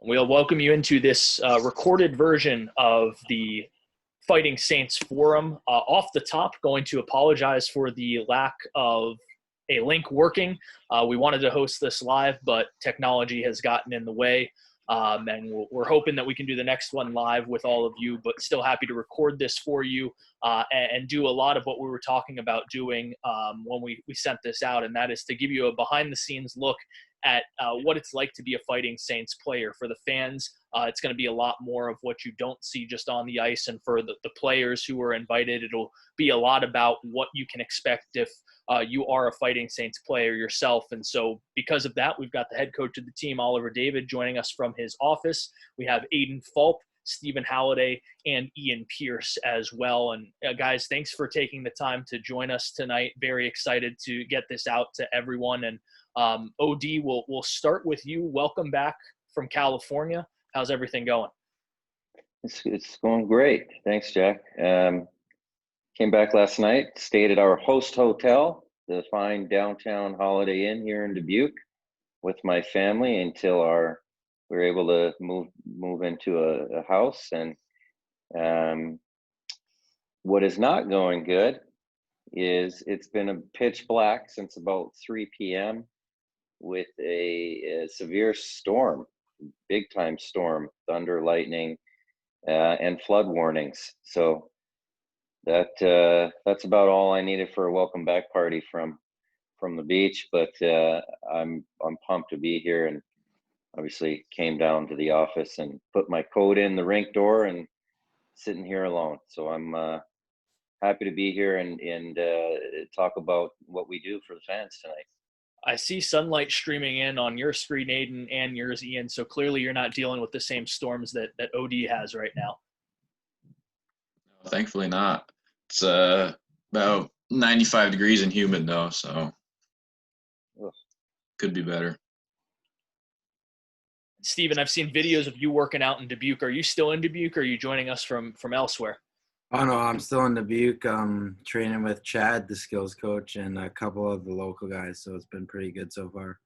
We'll welcome you into this recorded version of the Fighting Saints forum. Off the top, going to apologize for the lack of a link working. We wanted to host this live, but technology has gotten in the way. And we're hoping that we can do the next one live with all of you, but still happy to record this for you and do a lot of what we were talking about doing when we sent this out, and that is to give you a behind-the-scenes look at what it's like to be a Fighting Saints player. For the fans, it's going to be a lot more of what you don't see just on the ice, and for the players who are invited, it'll be a lot about what you can expect if you are a Fighting Saints player yourself. And so because of that, we've got the head coach of the team, Oliver David, joining us from his office. We have Aidan Fulp, Stephen Halliday, and Ian Pierce as well. And guys, thanks for taking the time to join us tonight. Very excited to get this out to everyone. And OD, we'll start with you. Welcome back from California. How's everything going? It's going great. Thanks, Jack. Came back last night, stayed at our host hotel, the fine downtown Holiday Inn here in Dubuque, with my family until we were able to move into a house. And what is not going good is it's been a pitch black since about 3 p.m. with a severe storm, big time storm, thunder, lightning, and flood warnings. So that's about all I needed for a welcome back party from the beach. But I'm pumped to be here, and obviously came down to the office and put my coat in the rink door and sitting here alone. So I'm happy to be here and talk about what we do for the fans tonight. I see sunlight streaming in on your screen, Aidan, and yours, Ian. So clearly you're not dealing with the same storms that OD has right now. Thankfully not. It's about 95 degrees and humid though, so could be better. Stephen, I've seen videos of you working out in Dubuque. Are you still in Dubuque, or are you joining us from elsewhere? Oh, no, I'm still in Dubuque, training with Chad, the skills coach, and a couple of the local guys, so it's been pretty good so far.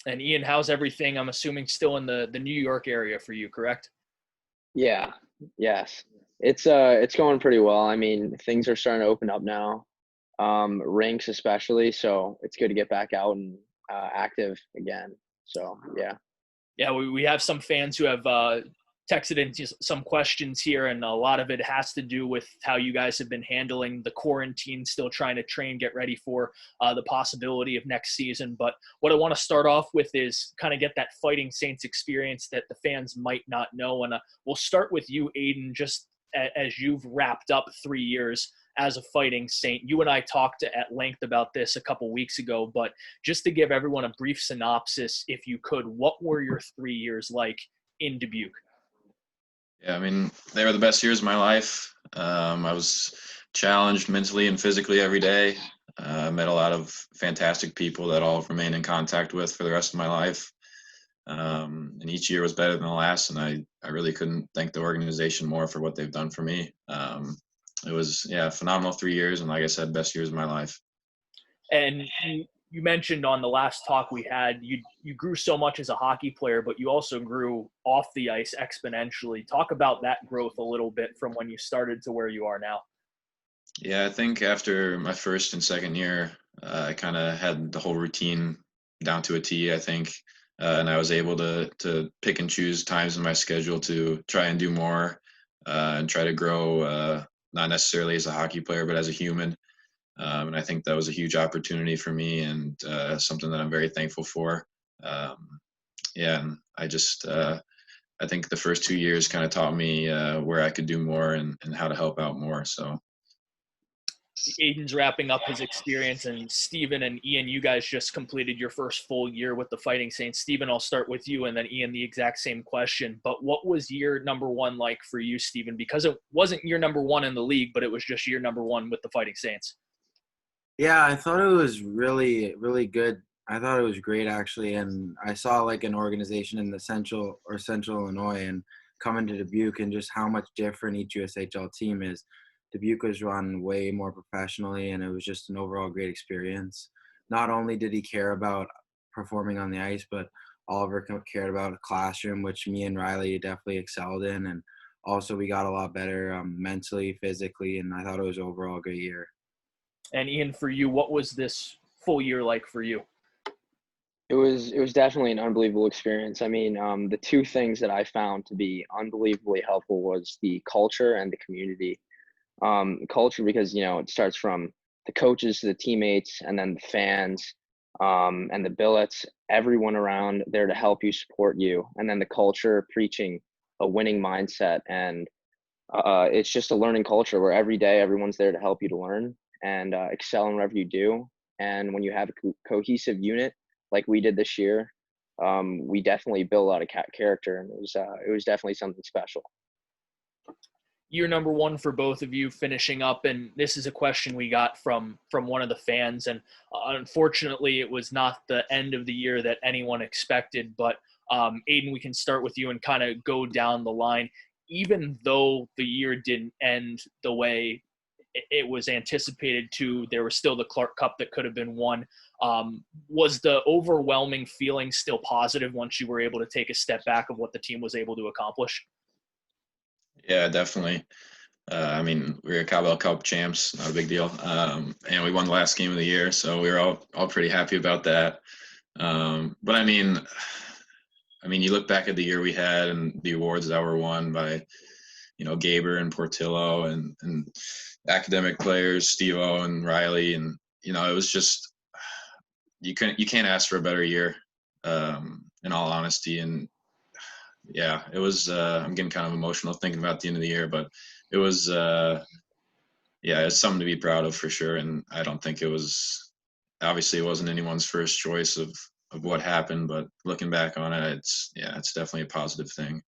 And Ian, how's everything? I'm assuming still in the New York area for you, correct? Yeah, yes. It's going pretty well. I mean, things are starting to open up now, rinks especially, so it's good to get back out and active again. So, yeah. Yeah, we have some fans who have texted in some questions here, and a lot of it has to do with how you guys have been handling the quarantine, still trying to train, get ready for the possibility of next season. But what I want to start off with is kind of get that Fighting Saints experience that the fans might not know. And we'll start with you, Aidan, just as you've wrapped up 3 years as a Fighting Saint. You and I talked at length about this a couple weeks ago, but just to give everyone a brief synopsis, if you could, what were your 3 years like in Dubuque? Yeah, I mean, they were the best years of my life. I was challenged mentally and physically every day. I met a lot of fantastic people that I'll remain in contact with for the rest of my life. And each year was better than the last, and I really couldn't thank the organization more for what they've done for me. It was, phenomenal 3 years, and like I said, best years of my life. And you mentioned on the last talk we had, you grew so much as a hockey player, but you also grew off the ice exponentially. Talk about that growth a little bit from when you started to where you are now. Yeah, I think after my first and second year, I kind of had the whole routine down to a T, I think. And I was able to pick and choose times in my schedule to try and do more and try to grow, not necessarily as a hockey player, but as a human. And I think that was a huge opportunity for me, and something that I'm very thankful for. And I think the first 2 years kind of taught me where I could do more and how to help out more. So Aidan's wrapping up his experience, and Stephen and Ian, you guys just completed your first full year with the Fighting Saints. Stephen, I'll start with you, and then Ian, the exact same question. But what was year number one like for you, Stephen? Because it wasn't year number one in the league, but it was just year number one with the Fighting Saints. Yeah, I thought it was really, really good. I thought it was great, actually, and I saw like an organization in the central Illinois, and coming to Dubuque, and just how much different each USHL team is. Dubuque was run way more professionally, and it was just an overall great experience. Not only did he care about performing on the ice, but Oliver cared about classroom, which me and Riley definitely excelled in. And also we got a lot better mentally, physically, and I thought it was overall a great year. And Ian, for you, what was this full year like for you? It was definitely an unbelievable experience. I mean, the two things that I found to be unbelievably helpful was the culture and the community. Culture, because it starts from the coaches to the teammates, and then the fans, and the billets, everyone around there to help you, support you. And then the culture, preaching a winning mindset, and it's just a learning culture where every day everyone's there to help you to learn and excel in whatever you do. And when you have a cohesive unit like we did this year, we definitely built a lot of character, and it was definitely something special. Year number one for both of you finishing up, and this is a question we got from one of the fans, and unfortunately it was not the end of the year that anyone expected, but Aidan, we can start with you and kind of go down the line. Even though the year didn't end the way it was anticipated to, there was still the Clark Cup that could have been won. Was the overwhelming feeling still positive once you were able to take a step back of what the team was able to accomplish? Yeah, definitely. I mean, we were Cowbell Cup champs, not a big deal. And we won the last game of the year, so we were all pretty happy about that. But I mean, you look back at the year we had and the awards that were won by, Gaber and Portillo and academic players, Steve-O and Riley, and it was just you can't ask for a better year, in all honesty. And yeah, it was. I'm getting kind of emotional thinking about the end of the year, but it was. Yeah, it's something to be proud of for sure. And I don't think it was. Obviously, it wasn't anyone's first choice of what happened, but looking back on it, it's definitely a positive thing.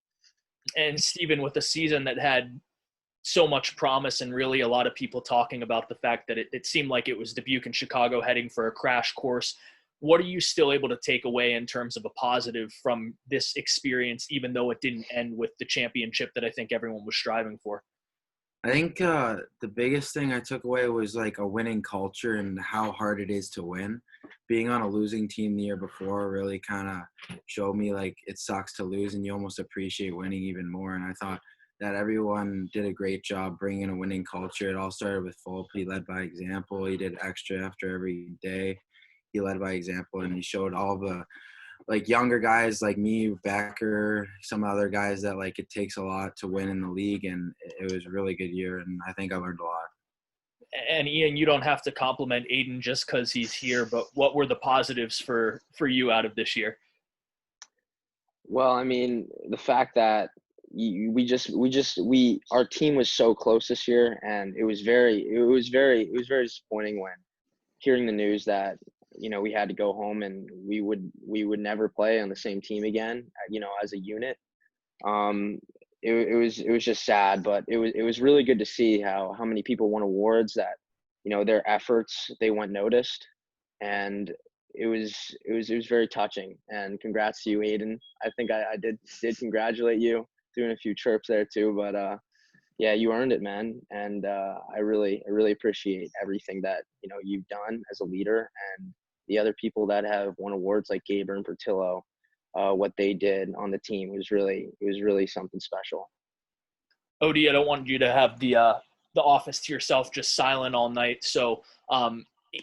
And Stephen, with a season that had so much promise and really a lot of people talking about the fact that it seemed like it was Dubuque and Chicago heading for a crash course, what are you still able to take away in terms of a positive from this experience, even though it didn't end with the championship that I think everyone was striving for? I think the biggest thing I took away was like a winning culture and how hard it is to win. Being on a losing team the year before really kind of showed me like it sucks to lose and you almost appreciate winning even more. And I thought that everyone did a great job bringing a winning culture. It all started with Fulp. He led by example. He did extra after every day. He led by example, and he showed all the like younger guys like me, Becker, some other guys that like it takes a lot to win in the league, and it was a really good year, and I think I learned a lot. And Ian, you don't have to compliment Aidan just because he's here, but what were the positives for you out of this year? Well, I mean, the fact that our team was so close this year, and it was very disappointing when hearing the news that we had to go home and we would never play on the same team again, as a unit. It was just sad, but it was really good to see how many people won awards that their efforts, they went noticed, and it was very touching. And congrats to you, Aidan. I think I did congratulate you, doing a few chirps there too, but yeah, you earned it, man. And I really appreciate everything that you've done as a leader, and the other people that have won awards like Gaber and Portillo. What they did on the team was really something special. Odie, I don't want you to have the office to yourself, just silent all night. So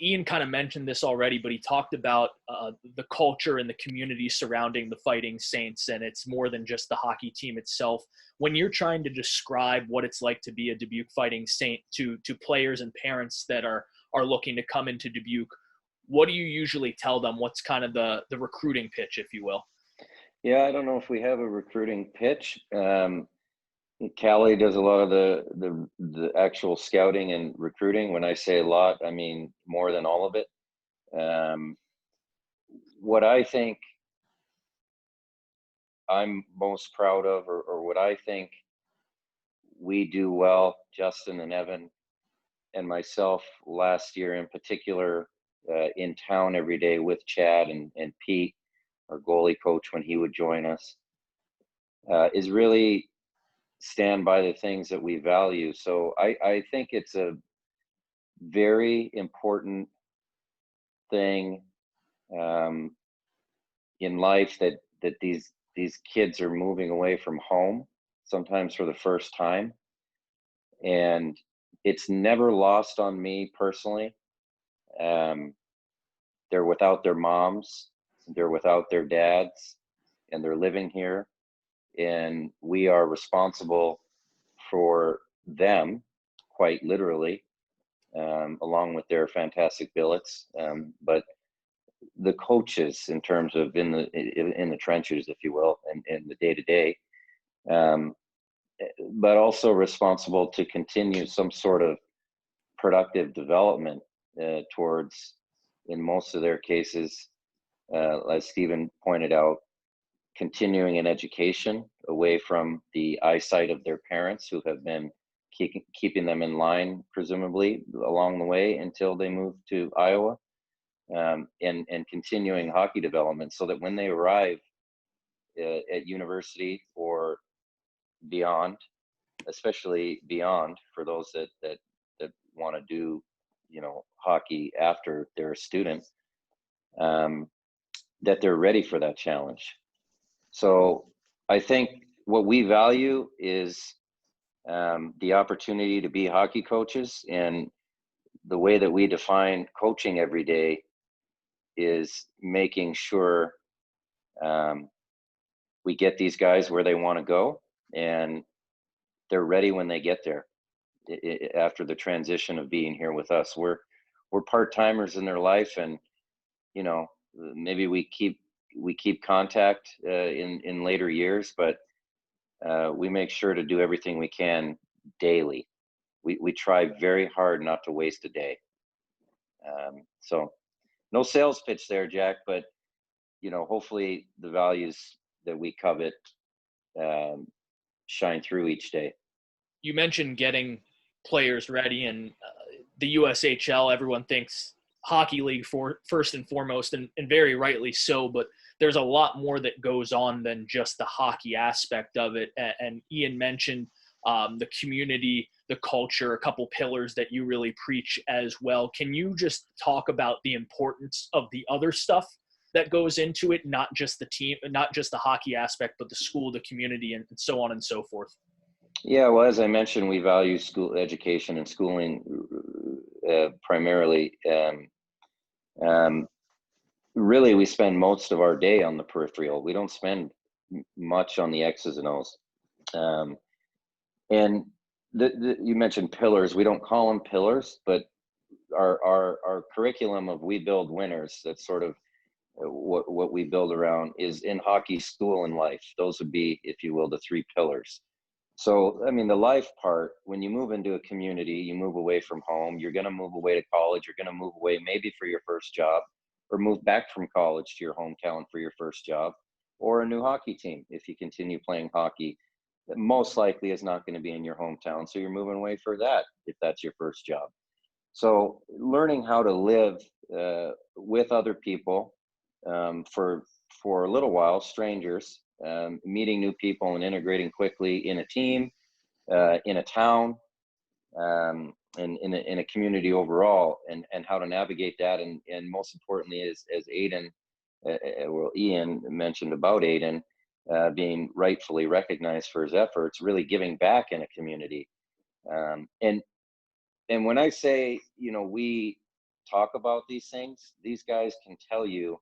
Ian kind of mentioned this already, but he talked about the culture and the community surrounding the Fighting Saints, and it's more than just the hockey team itself. When you're trying to describe what it's like to be a Dubuque Fighting Saint to players and parents that are looking to come into Dubuque, what do you usually tell them? What's kind of the recruiting pitch, if you will? Yeah, I don't know if we have a recruiting pitch. Callie does a lot of the actual scouting and recruiting. When I say a lot, I mean more than all of it. What I think I'm most proud of, or what I think we do well, Justin and Evan and myself last year in particular, in town every day with Chad and Pete, our goalie coach, when he would join us, is really stand by the things that we value. So I think it's a very important thing, in life that these kids are moving away from home, sometimes for the first time. And it's never lost on me personally. They're without their moms, they're without their dads, and they're living here. And we are responsible for them, quite literally, along with their fantastic billets. But the coaches, in terms of in the trenches, if you will, and in the day to day, but also responsible to continue some sort of productive development towards, in most of their cases, as Stephen pointed out, continuing an education away from the eyesight of their parents, who have been keeping them in line, presumably, along the way until they move to Iowa, and continuing hockey development, so that when they arrive at university or beyond, especially beyond, for those that want to do, hockey after they're a student, that they're ready for that challenge. So I think what we value is the opportunity to be hockey coaches, and the way that we define coaching every day is making sure we get these guys where they want to go, and they're ready when they get there. After the transition of being here with us, we're part-timers in their life, and maybe we keep contact in later years, but we make sure to do everything we can daily. We try very hard not to waste a day. So no sales pitch there, Jack, but hopefully the values that we covet shine through each day. You mentioned getting players ready, and the USHL, everyone thinks hockey league for first and foremost, and very rightly so, but there's a lot more that goes on than just the hockey aspect of it. And Ian mentioned the community, the culture, a couple pillars that you really preach as well. Can you just talk about the importance of the other stuff that goes into it, not just the team, not just the hockey aspect, but the school, the community, and so on and so forth? Yeah, well, as I mentioned, we value school education and schooling primarily. Really, we spend most of our day on the peripheral. We don't spend much on the X's and O's. And you mentioned pillars. We don't call them pillars, but our curriculum of We Build Winners, that's sort of what we build around, is in hockey, school, and life. Those would be, if you will, the three pillars. So, I mean, the life part, when you move into a community, you move away from home, you're going to move away to college, you're going to move away maybe for your first job, or move back from college to your hometown for your first job, or a new hockey team. If you continue playing hockey, that most likely is not going to be in your hometown. So you're moving away for that, if that's your first job. So learning how to live with other people for a little while, strangers, meeting new people and integrating quickly in a team, in a town, and in a community overall, and how to navigate that. And most importantly, as Aidan, Ian mentioned about Aidan being rightfully recognized for his efforts, really giving back in a community. And when I say, we talk about these things, these guys can tell you,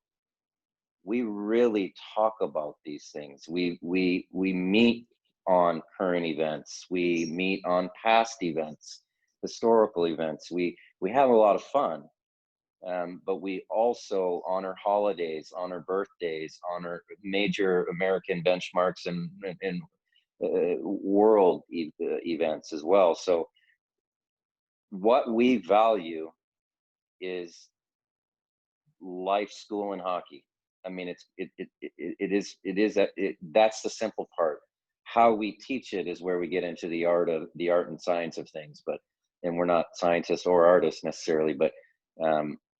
we really talk about these things. We meet on current events. We meet on past events, historical events. We have a lot of fun, but we also honor holidays, honor birthdays, honor major American benchmarks and world events as well. So what we value is life, school, and hockey. I mean, that's the simple part. How we teach it is where we get into the art and science of things. And we're not scientists or artists necessarily, but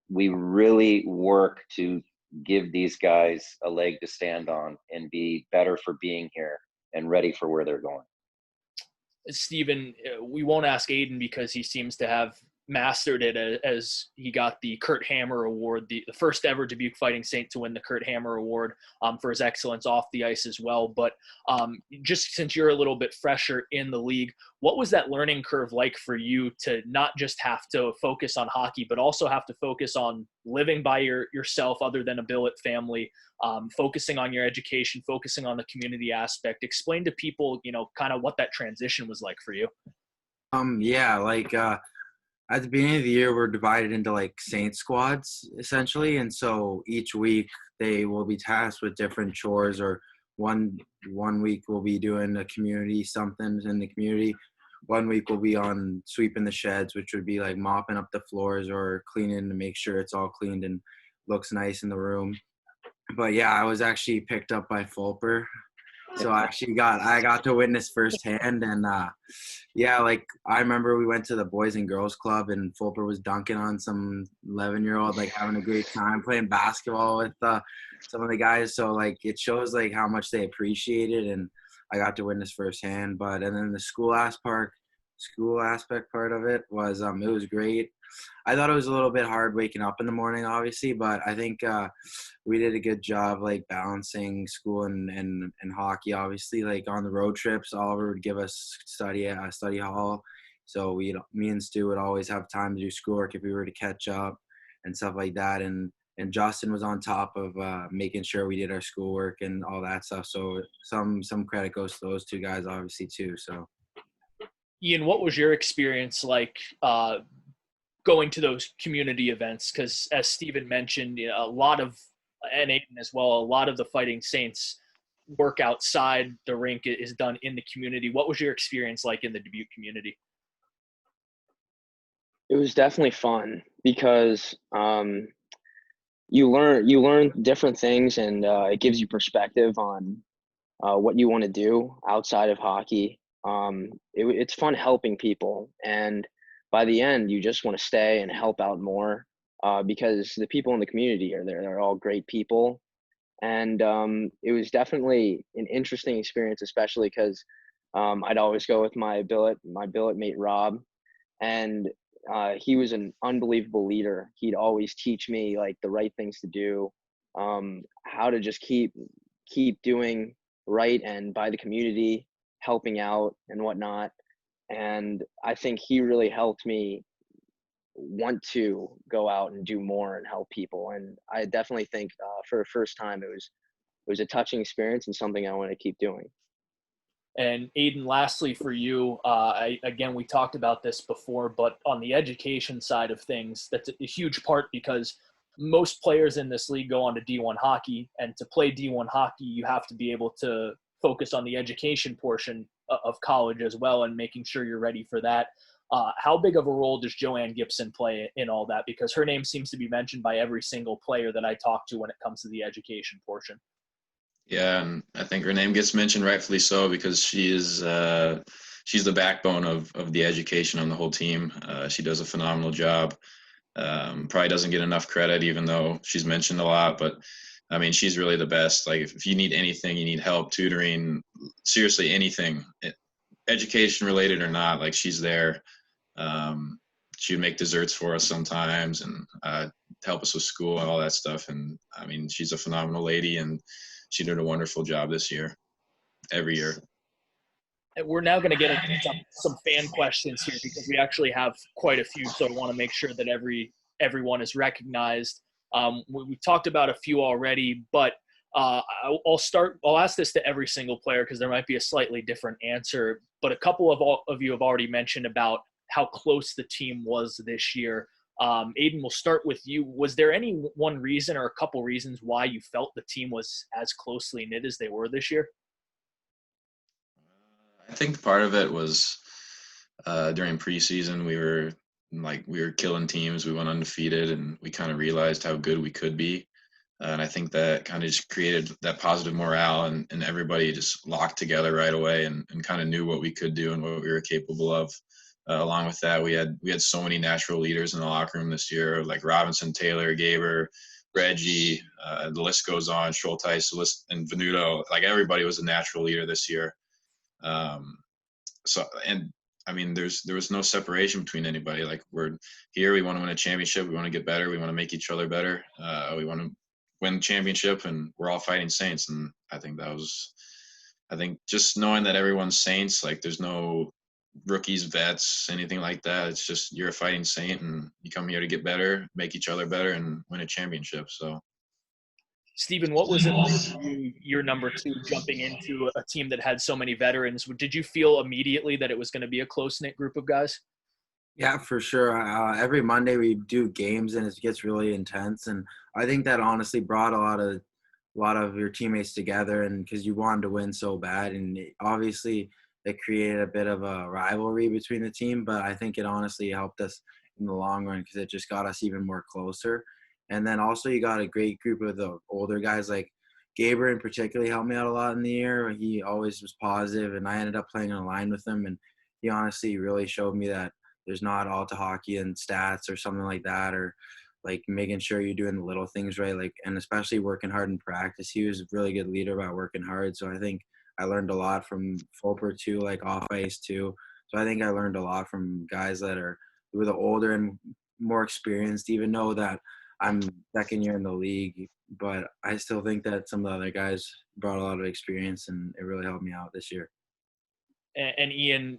we really work to give these guys a leg to stand on and be better for being here and ready for where they're going. Stephen, we won't ask Aidan because he seems to have mastered it as he got the Kurt Hammer Award, the first ever Dubuque Fighting Saint to win the Kurt Hammer Award for his excellence off the ice as well. But just since you're a little bit fresher in the league, what was that learning curve like for you to not just have to focus on hockey, but also have to focus on living by yourself other than a billet family, focusing on your education, focusing on the community aspect? Explain to people, kind of what that transition was like for you. Yeah, like at the beginning of the year, we're divided into like Saint squads essentially, and so each week they will be tasked with different chores. Or one week we'll be doing a community something in the community. One week we'll be on sweeping the sheds, which would be like mopping up the floors or cleaning to make sure it's all cleaned and looks nice in the room. But yeah, I was actually picked up by Fulper. So I got to witness firsthand, and yeah, like I remember we went to the Boys and Girls Club, and Fulper was dunking on some 11-year-old, like having a great time playing basketball with some of the guys. So like it shows like how much they appreciate it, and I got to witness firsthand. But and then the school aspect part of it was it was great. I thought it was a little bit hard waking up in the morning, obviously, but I think we did a good job like balancing school and hockey. Obviously, like on the road trips, Oliver would give us study hall, so me and Stu would always have time to do schoolwork if we were to catch up and stuff like that. And Justin was on top of making sure we did our schoolwork and all that stuff. So some credit goes to those two guys, obviously too. So, Ian, what was your experience like going to those community events? Because as Steven mentioned, a lot of, and Aidan as well, a lot of the Fighting Saints work outside the rink is done in the community. What was your experience like in the Dubuque community? It was definitely fun because you learn different things, and it gives you perspective on what you want to do outside of hockey. It's fun helping people, and by the end, you just want to stay and help out more because the people in the community are there. They're all great people. And it was definitely an interesting experience, especially because I'd always go with my billet mate, Rob. And he was an unbelievable leader. He'd always teach me like the right things to do, how to just keep doing right and by the community, helping out and whatnot. And I think he really helped me want to go out and do more and help people. And I definitely think for the first time, it was a touching experience and something I want to keep doing. And Aidan, lastly for you, again, we talked about this before, but on the education side of things, that's a huge part because most players in this league go on to D1 hockey, and to play D1 hockey, you have to be able to focus on the education portion of college as well and making sure you're ready for that. How big of a role does Joanne Gibson play in all that? Because her name seems to be mentioned by every single player that I talk to when it comes to the education portion. Yeah, and I think her name gets mentioned rightfully so because she's the backbone of the education on the whole team. She does a phenomenal job. Probably doesn't get enough credit, even though she's mentioned a lot. But I mean, she's really the best. Like, if you need anything, you need help, tutoring, seriously anything, education related or not, like she's there. She would make desserts for us sometimes and help us with school and all that stuff. And I mean, she's a phenomenal lady, and she did a wonderful job this year, every year. And we're now going to get into some fan questions here because we actually have quite a few. So I want to make sure that everyone is recognized. We talked about a few already, but I'll ask this to every single player because there might be a slightly different answer. But a couple of you have already mentioned about how close the team was this year. Aidan, we'll start with you. Was there any one reason or a couple reasons why you felt the team was as closely knit as they were this year? I think part of it was during preseason we were killing teams. We went undefeated, and we kind of realized how good we could be. And I think that kind of just created that positive morale, and everybody just locked together right away and kind of knew what we could do and what we were capable of. Along with that, we had so many natural leaders in the locker room this year, like Robinson, Taylor, Gaber, Reggie, the list goes on, Schulteis, and Venuto. Like, everybody was a natural leader this year. And I mean, there was no separation between anybody. Like, we're here, we want to win a championship, we want to get better, we want to make each other better, we want to win the championship, and we're all fighting Saints. And I think just knowing that everyone's Saints, like there's no rookies, vets, anything like that. It's just you're a fighting Saint, and you come here to get better, make each other better, and win a championship. So. Stephen, what was it like for you, year number 2, jumping into a team that had so many veterans? Did you feel immediately that it was going to be a close-knit group of guys? Yeah, for sure. Every Monday we do games and it gets really intense, and I think that honestly brought a lot of your teammates together, and because you wanted to win so bad, and obviously it created a bit of a rivalry between the team, but I think it honestly helped us in the long run because it just got us even more closer. And then also you got a great group of the older guys, like Gabriel in particularly helped me out a lot in the year. He always was positive, and I ended up playing on a line with him, and he honestly really showed me that there's not all to hockey and stats or something like that, or like making sure you're doing the little things right, like, and especially working hard in practice. He was a really good leader about working hard. So I think I learned a lot from Fulper too, like off ice too. So I think I learned a lot from guys that were the older and more experienced, even though that I'm second year in the league, but I still think that some of the other guys brought a lot of experience, and it really helped me out this year. And Ian,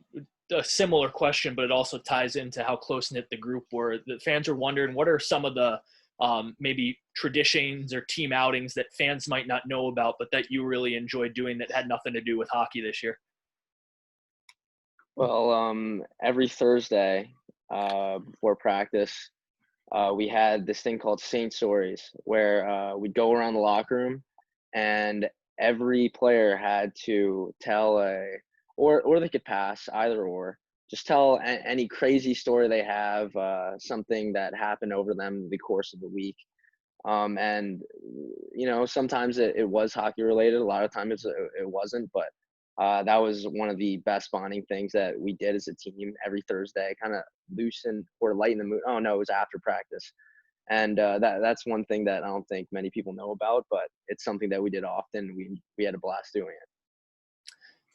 a similar question, but it also ties into how close-knit the group were. The fans are wondering, what are some of the maybe traditions or team outings that fans might not know about, but that you really enjoyed doing that had nothing to do with hockey this year? Well, every Thursday before practice, we had this thing called Saint Stories, where we'd go around the locker room, and every player had to tell or they could pass, either or. Just tell any crazy story they have, something that happened over them the course of the week. And sometimes it was hockey related. A lot of times it wasn't, but that was one of the best bonding things that we did as a team every Thursday, kind of loosen or lighten the mood. Oh no, it was after practice. And that's one thing that I don't think many people know about, but it's something that we did often. We had a blast doing it.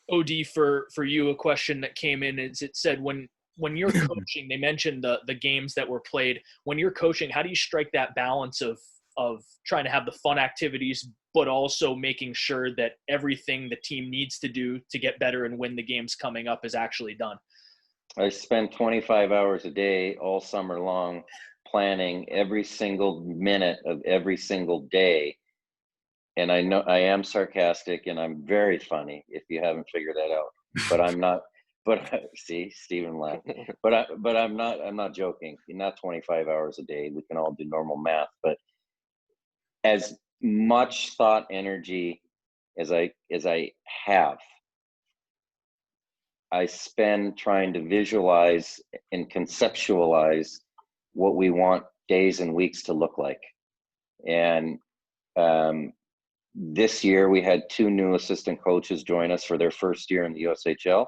OD, for you, a question that came in is, it said when you're coaching, they mentioned the games that were played. When you're coaching, how do you strike that balance of trying to have the fun activities, but also making sure that everything the team needs to do to get better and win the games coming up is actually done? I spend 25 hours a day all summer long planning every single minute of every single day. And I know I am sarcastic and I'm very funny, if you haven't figured that out. But I'm not. But see, Stephen laughed. But I'm not joking. Not 25 hours a day. We can all do normal math. But as much thought energy as I have, I spend trying to visualize and conceptualize what we want days and weeks to look like. And this year we had 2 new assistant coaches join us for their first year in the USHL,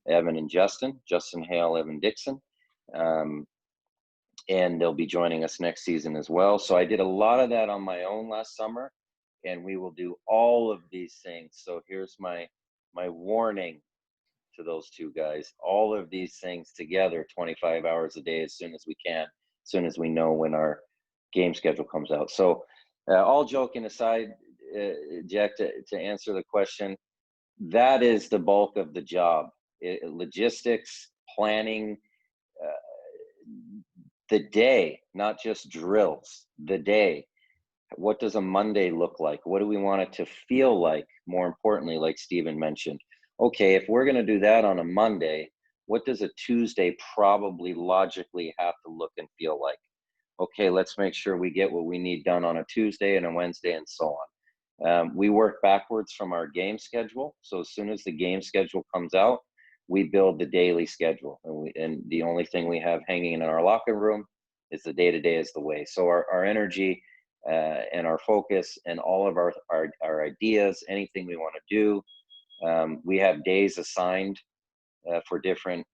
Evan and Justin Hale, Evan Dixon. And they'll be joining us next season as well. So I did a lot of that on my own last summer, and we will do all of these things. So here's my warning to those 2 guys: all of these things together, 25 hours a day, as soon as we can, as soon as we know when our game schedule comes out. So all joking aside, Jack, to answer the question, that is the bulk of the job. Logistics, planning, the day, not just drills, the day. What does a Monday look like? What do we want it to feel like? More importantly, like Stephen mentioned, okay, if we're going to do that on a Monday, what does a Tuesday probably logically have to look and feel like? Okay, let's make sure we get what we need done on a Tuesday and a Wednesday and so on. We work backwards from our game schedule. So as soon as the game schedule comes out, we build the daily schedule. And the only thing we have hanging in our locker room is the day-to-day is the way. So our energy and our focus and all of our ideas, anything we want to do, we have days assigned for different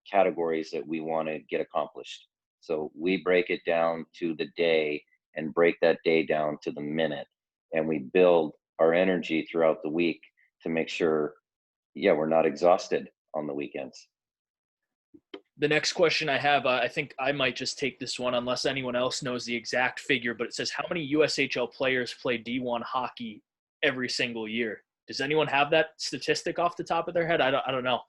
categories that we want to get accomplished. So we break it down to the day and break that day down to the minute. And we build our energy throughout the week to make sure, we're not exhausted on the weekends. The next question I have, I think I might just take this one unless anyone else knows the exact figure, but it says how many USHL players play D1 hockey every single year? Does anyone have that statistic off the top of their head? I don't know.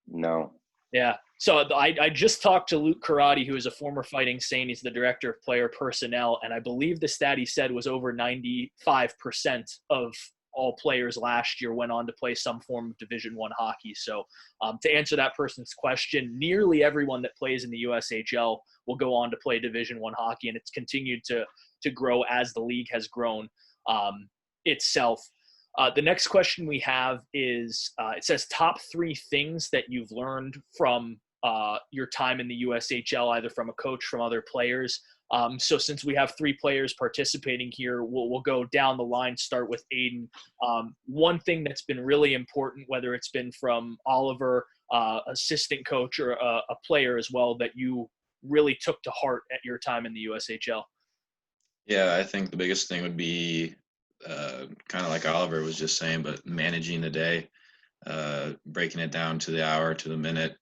No. Yeah. So I just talked to Luke Karate, who is a former Fighting Saint. He's the director of player personnel, and I believe the stat he said was over 95% of all players last year went on to play some form of Division I hockey. So to answer that person's question, nearly everyone that plays in the USHL will go on to play Division I hockey, and it's continued to grow as the league has grown itself. The next question we have is, it says top 3 things that you've learned from your time in the USHL, either from a coach, from other players. So since we have 3 players participating here, we'll go down the line, start with Aidan. One thing that's been really important, whether it's been from Oliver, assistant coach, or a player as well, that you really took to heart at your time in the USHL. Yeah, I think the biggest thing would be kind of like Oliver was just saying, but managing the day, breaking it down to the hour, to the minute,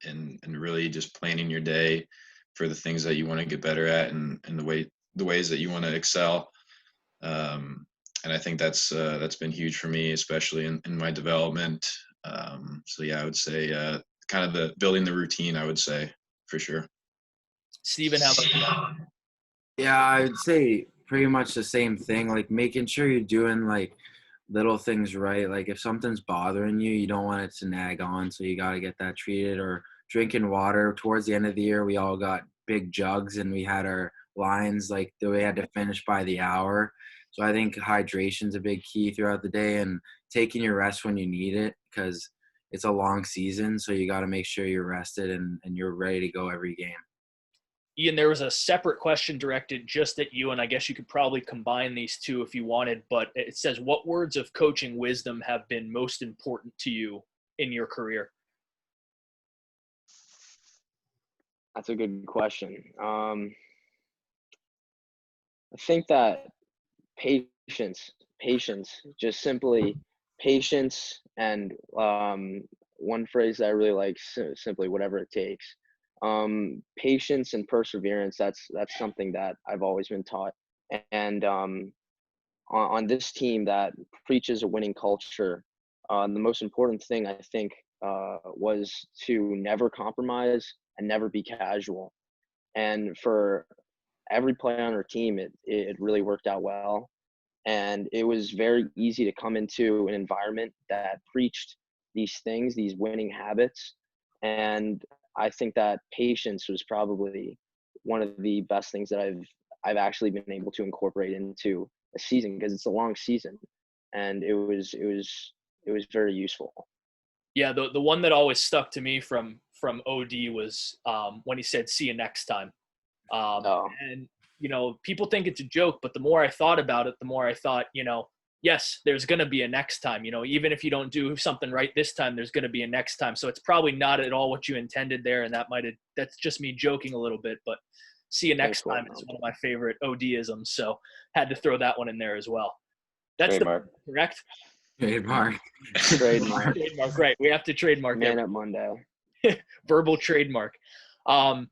and really just planning your day for the things that you want to get better at and the ways that you want to excel. And I think that's been huge for me, especially in my development. So yeah, I would say kind of the building the routine, I would say, for sure. Steven, how about you? Yeah, I would say pretty much the same thing. Like making sure you're doing like little things right. Like if something's bothering you, you don't want it to nag on, so you got to get that treated. Or drinking water. Towards the end of the year, we all got big jugs and we had our lines like that we had to finish by the hour. So I think hydration's a big key throughout the day, and taking your rest when you need it, because it's a long season. So you got to make sure you're rested and you're ready to go every game. Ian, there was a separate question directed just at you, and I guess you could probably combine these two if you wanted, but it says, what words of coaching wisdom have been most important to you in your career? That's a good question. I think that patience, just simply patience, and one phrase that I really like, simply whatever it takes. Patience and perseverance. That's something that I've always been taught, and on this team that preaches a winning culture, the most important thing I think was to never compromise and never be casual. And for every player on our team, it really worked out well. And it was very easy to come into an environment that preached these things, these winning habits. And I think that patience was probably one of the best things that I've actually been able to incorporate into a season, because it's a long season, and it was very useful. Yeah, the one that always stuck to me from OD was when he said, "See you next time." And people think it's a joke, but the more I thought about it, the more I thought, yes, there's going to be a next time. Even if you don't do something right this time, there's going to be a next time. So it's probably not at all what you intended there, and that's just me joking a little bit. But see you next time is one of my favorite OD-isms, so had to throw that one in there as well. That's Trademark. Correct? Trademark. Trademark. Trademark, right. We have to trademark Man up Monday. verbal trademark. For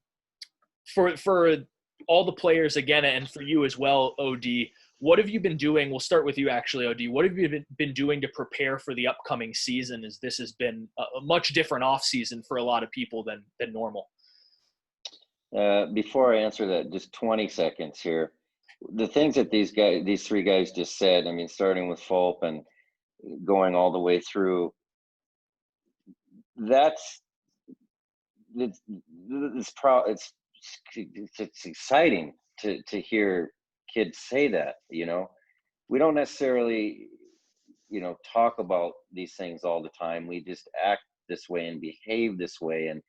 all the players again, and for you as well, OD, what have you been doing? We'll start with you actually, OD. What have you been doing to prepare for the upcoming season, as this has been a much different off season for a lot of people than normal? Before I answer that, just 20 seconds here. The things that these 3 guys just said, I mean, starting with Fulp and going all the way through, it's exciting to hear kids say that. We don't necessarily talk about these things all the time. We just act this way and behave this way and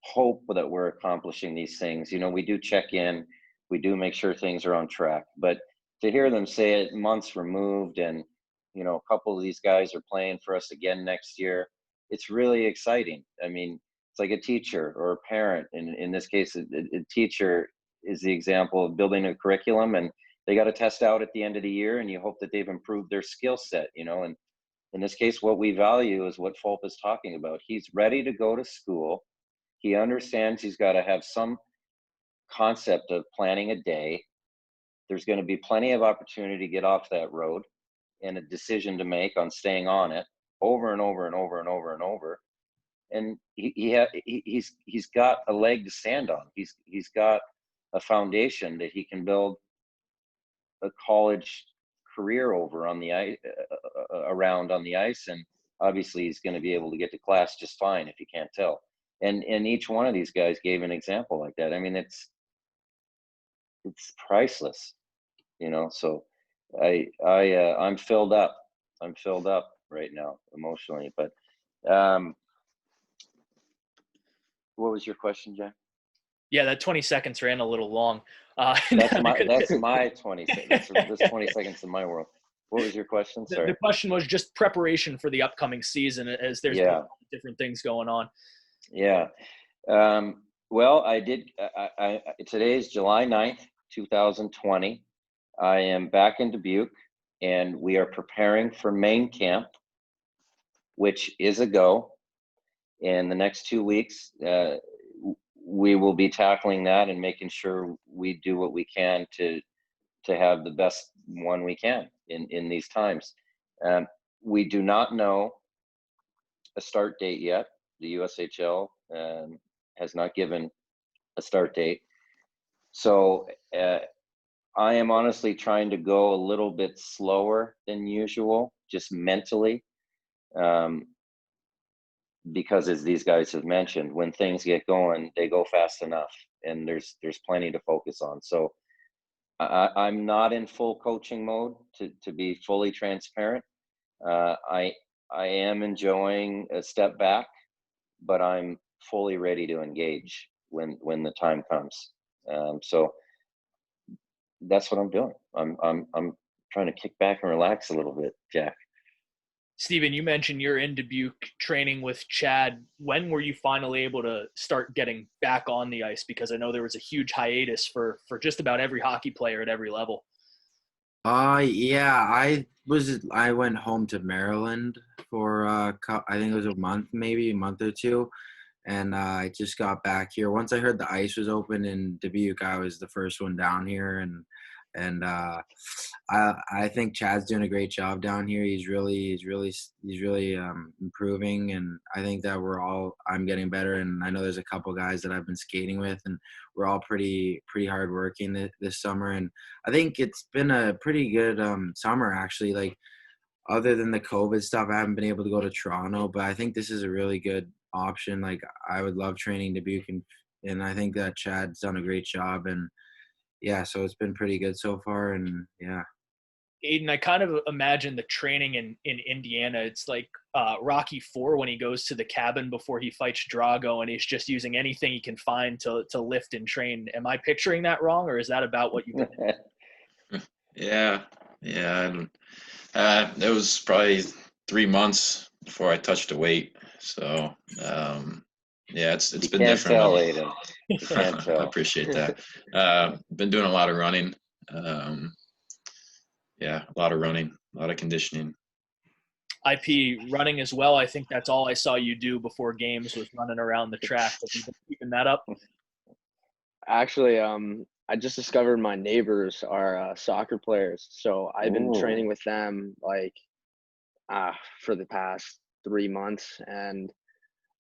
hope that we're accomplishing these things. We do check in, we do make sure things are on track, but to hear them say it months removed, and a couple of these guys are playing for us again next year, it's really exciting. I mean, it's like a teacher or a parent, and in this case a teacher is the example of building a curriculum, and they got to test out at the end of the year, and you hope that they've improved their skill set. And in this case, what we value is what Fulp is talking about. He's ready to go to school. He understands he's got to have some concept of planning a day. There's going to be plenty of opportunity to get off that road and a decision to make on staying on it over and over and over and over and over. And he's got a leg to stand on. He's got a foundation that he can build a college career over on the ice, around on the ice. And obviously he's going to be able to get to class just fine, if you can't tell. And each one of these guys gave an example like that. I mean, it's priceless, you know. So I'm filled up. I'm filled up right now emotionally. But what was your question, Jack? Yeah, that 20 seconds ran a little long. That's my 20 seconds. That's 20 seconds in my world. What was your question? Sorry. The question was just preparation for the upcoming season, as there's different things going on. Yeah. Well, I did. Today is July 9th, 2020. I am back in Dubuque, and we are preparing for main camp, which is a go. In the next 2 weeks, we will be tackling that and making sure we do what we can to have the best one we can in these times. We do not know a start date yet. The USHL has not given a start date. So I am honestly trying to go a little bit slower than usual, just mentally. Because as these guys have mentioned, when things get going, they go fast enough, and there's plenty to focus on. So I'm not in full coaching mode, to be fully transparent. I am enjoying a step back, but I'm fully ready to engage when the time comes. So that's what I'm doing. I'm trying to kick back and relax a little bit, Jack. Steven, you mentioned you're in Dubuque training with Chad. When were you finally able to start getting back on the ice? Because I know there was a huge hiatus for just about every hockey player at every level. Yeah, I went home to Maryland for I think it was a month or two, and I just got back here. Once I heard the ice was open in Dubuque, I was the first one down here, and I think Chad's doing a great job down here. He's really improving, and I think that I'm getting better. And I know there's a couple guys that I've been skating with, and we're all pretty hard working this summer. And I think it's been a pretty good summer, actually. Like, other than the COVID stuff, I haven't been able to go to Toronto, but I think this is a really good option. Like, I would love training Dubuque, and I think that Chad's done a great job. And yeah, so it's been pretty good so far, and yeah. Aidan, I kind of imagine the training in Indiana. It's like Rocky IV when he goes to the cabin before he fights Drago, and he's just using anything he can find to lift and train. Am I picturing that wrong, or is that about what you've been doing? Yeah. It was probably 3 months before I touched a weight. So yeah, it's been different. Tell, Aidan. You can't tell. I appreciate that. Been doing a lot of running. Yeah, a lot of running, a lot of conditioning. IP running as well. I think that's all I saw you do before games was running around the track. Have you been keeping that up? Actually, I just discovered my neighbors are soccer players, so I've been training with them for the past 3 months, and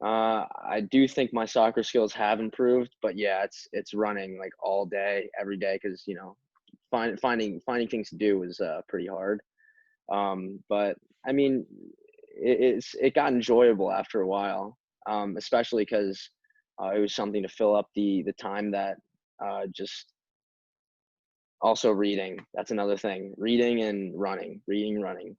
I do think my soccer skills have improved. But yeah, it's running like all day, every day, because finding things to do is pretty hard. But I mean, it got enjoyable after a while, especially because it was something to fill up the time that just also reading. That's another thing. Reading and running.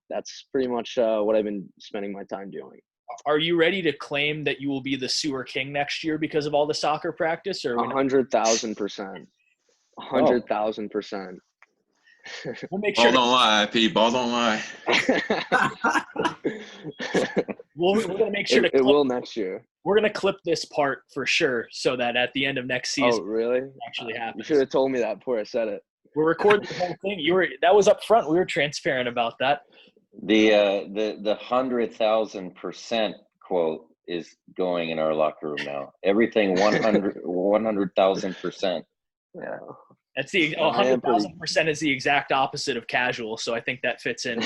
That's pretty much what I've been spending my time doing. Are you ready to claim that you will be the Sewer King next year because of all the soccer practice? Or 100,000%. 100,000%. We'll make sure. Ball don't lie, P. Ball don't lie. We're gonna make sure it will next year. We're gonna clip this part for sure, so that at the end of next season, oh really? It actually happens. You should have told me that before I said it. We're recording the whole thing. That was up front. We were transparent about that. The 100,000% quote is going in our locker room now. Everything 100,000%. Yeah. That's the I am pretty. 100,000% is the exact opposite of casual. So I think that fits in.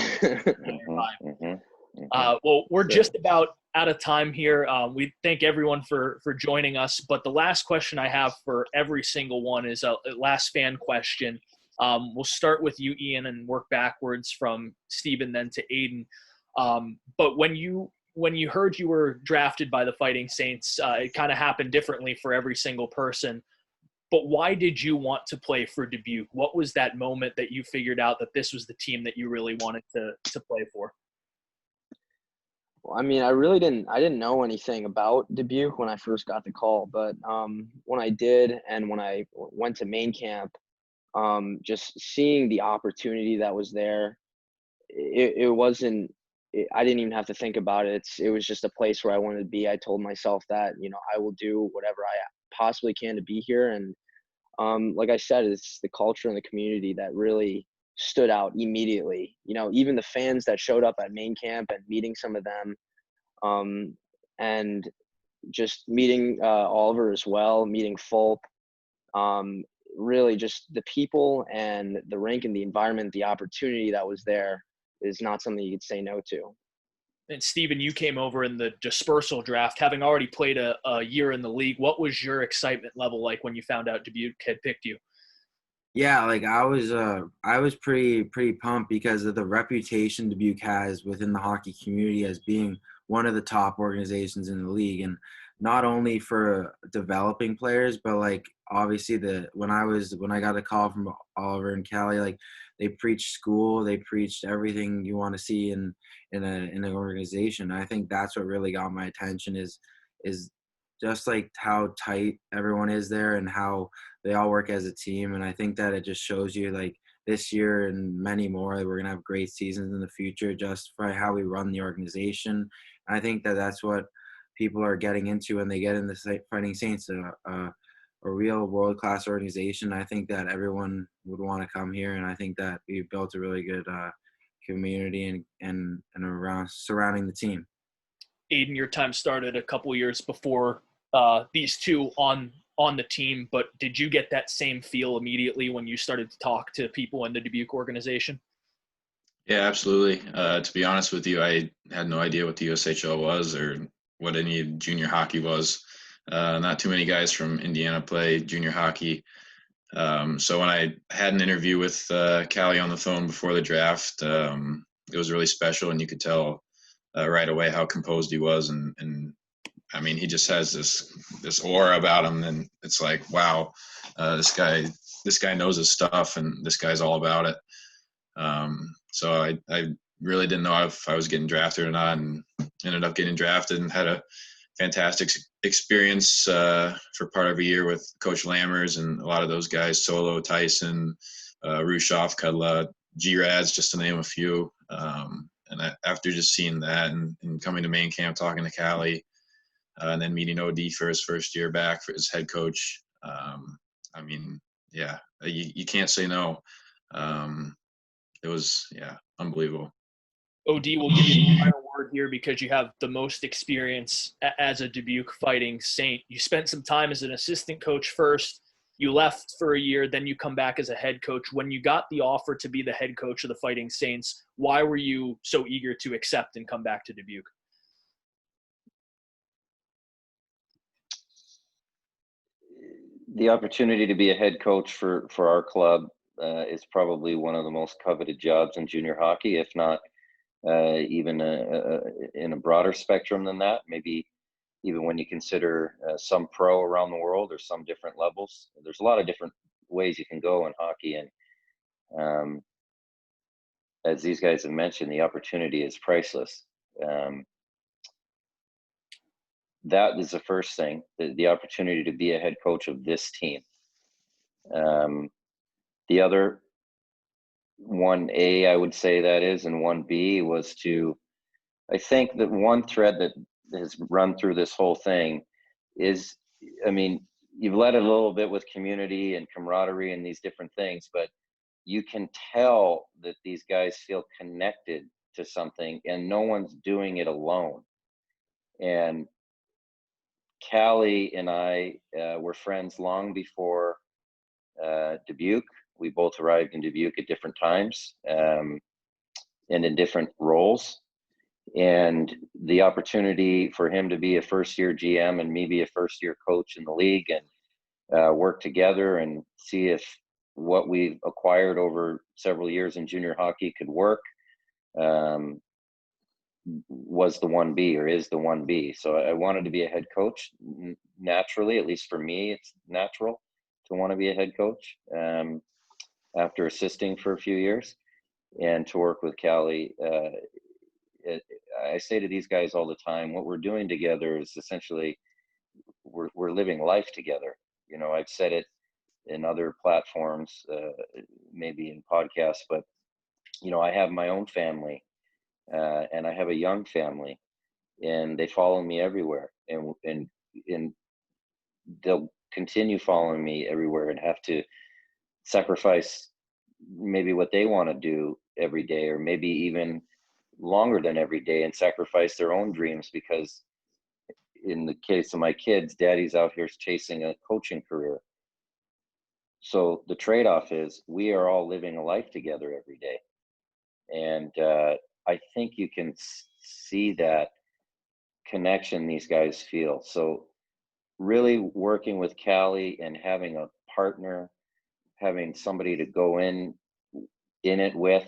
Well, we're just about out of time here. We thank everyone for joining us. But the last question I have for every single one is a last fan question. We'll start with you, Ian, and work backwards from Stephen, then to Aidan. But when you heard you were drafted by the Fighting Saints, it kind of happened differently for every single person. But why did you want to play for Dubuque? What was that moment that you figured out that this was the team that you really wanted to play for? Well, I mean, I didn't know anything about Dubuque when I first got the call, but when I did, and when I went to main camp, just seeing the opportunity that was there, it wasn't. I didn't even have to think about it. It was just a place where I wanted to be. I told myself that, I will do whatever I possibly can to be here. And like I said, it's the culture and the community that really stood out immediately. Even the fans that showed up at main camp and meeting some of them, and just meeting Oliver as well, meeting Fulp, really just the people and the rink and the environment, the opportunity that was there is not something you could say no to. And Stephen, you came over in the dispersal draft, having already played a year in the league. What was your excitement level like when you found out Dubuque had picked you? Yeah, like I was pretty pumped because of the reputation Dubuque has within the hockey community as being one of the top organizations in the league, and not only for developing players, but like obviously when I got a call from Oliver and Callie, like they preached school, they preached everything you want to see in an organization. I think that's what really got my attention is just like how tight everyone is there and how they all work as a team. And I think that it just shows you like this year and many more that we're going to have great seasons in the future just by how we run the organization. And I think that that's what people are getting into when they get in the Fighting Saints, a real world-class organization. I think that everyone would want to come here. And I think that we've built a really good community and around surrounding the team. Aidan, your time started a couple years before these two on the team, but did you get that same feel immediately when you started to talk to people in the Dubuque organization? Yeah, absolutely. To be honest with you, I had no idea what the USHL was or what any junior hockey was. Not too many guys from Indiana play junior hockey. So when I had an interview with Callie on the phone before the draft, it was really special, and you could tell right away how composed he was, and I mean, he just has this aura about him, and it's like, wow, this guy knows his stuff, and this guy's all about it. So I really didn't know if I was getting drafted or not, and ended up getting drafted and had a fantastic experience for part of a year with Coach Lammers and a lot of those guys, Solo, Tyson, Rushoff, Kudla, G-Rads, just to name a few. And after just seeing that and coming to main camp, talking to Callie, and then meeting OD for his first year back for his head coach, I mean, yeah, you can't say no. It was, yeah, unbelievable. OD, will give you the final word here because you have the most experience as a Dubuque Fighting Saint. You spent some time as an assistant coach first. You left for a year, then you come back as a head coach. When you got the offer to be the head coach of the Fighting Saints, why were you so eager to accept and come back to Dubuque? The opportunity to be a head coach for our club is probably one of the most coveted jobs in junior hockey, if not even in a broader spectrum than that. Maybe even when you consider some pro around the world or some different levels. There's a lot of different ways you can go in hockey. And as these guys have mentioned, the opportunity is priceless. That is the first thing, the opportunity to be a head coach of this team. The other 1A, I would say that is, and 1B was I think that one thread that has run through this whole thing is, I mean, you've led a little bit with community and camaraderie and these different things, but you can tell that these guys feel connected to something and no one's doing it alone. And Callie and I were friends long before Dubuque. We both arrived in Dubuque at different times and in different roles. And the opportunity for him to be a first-year GM and me be a first-year coach in the league and work together and see if what we've acquired over several years in junior hockey could work was the 1B or is the 1B. So I wanted to be a head coach naturally, at least for me, it's natural to want to be a head coach after assisting for a few years and to work with Callie. I say to these guys all the time, what we're doing together is essentially we're living life together. You know, I've said it in other platforms, maybe in podcasts, but you know, I have my own family and I have a young family, and they follow me everywhere, and they'll continue following me everywhere and have to sacrifice maybe what they want to do every day, or maybe even longer than every day, and sacrifice their own dreams because in the case of my kids, daddy's out here chasing a coaching career. So the trade-off is we are all living a life together every day. And I think you can see that connection these guys feel. So really working with Callie and having a partner, having somebody to go in it with,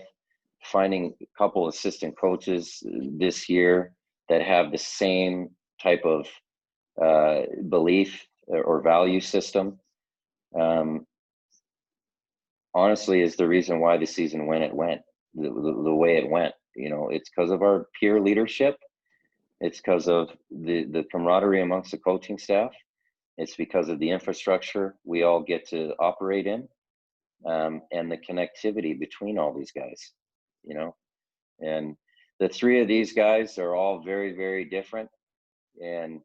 finding a couple assistant coaches this year that have the same type of belief or value system, honestly, is the reason why the season went the way it went. You know, it's because of our peer leadership. It's because of the camaraderie amongst the coaching staff. It's because of the infrastructure we all get to operate in, and the connectivity between all these guys, you know. And the three of these guys are all very, very different. And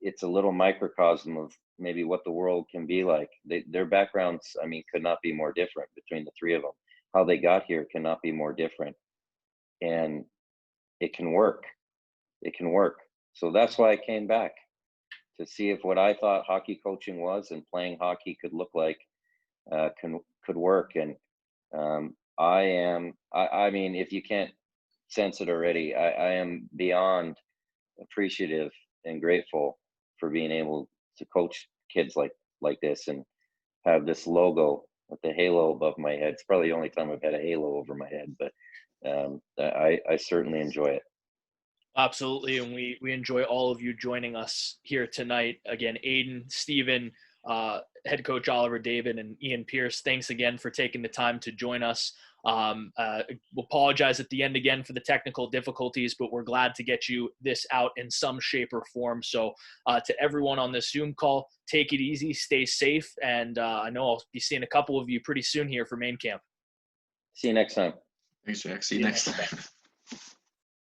it's a little microcosm of maybe what the world can be like. Their backgrounds, I mean, could not be more different between the three of them. How they got here cannot be more different. And it can work. It can work. So that's why I came back, to see if what I thought hockey coaching was and playing hockey could look like could work. And I mean, if you can't sense it already, I am beyond appreciative and grateful for being able to coach kids like this and have this logo with the halo above my head. It's probably the only time I've had a halo over my head, but I certainly enjoy it. Absolutely, and we enjoy all of you joining us here tonight. Again, Aidan, Stephen, head coach Oliver David, and Ian Pierce, thanks again for taking the time to join us. We'll apologize at the end again for the technical difficulties, but we're glad to get you this out in some shape or form. So to everyone on this Zoom call, take it easy, stay safe, and I know I'll be seeing a couple of you pretty soon here for main camp. See you next time. Thanks, Jack. See you next time.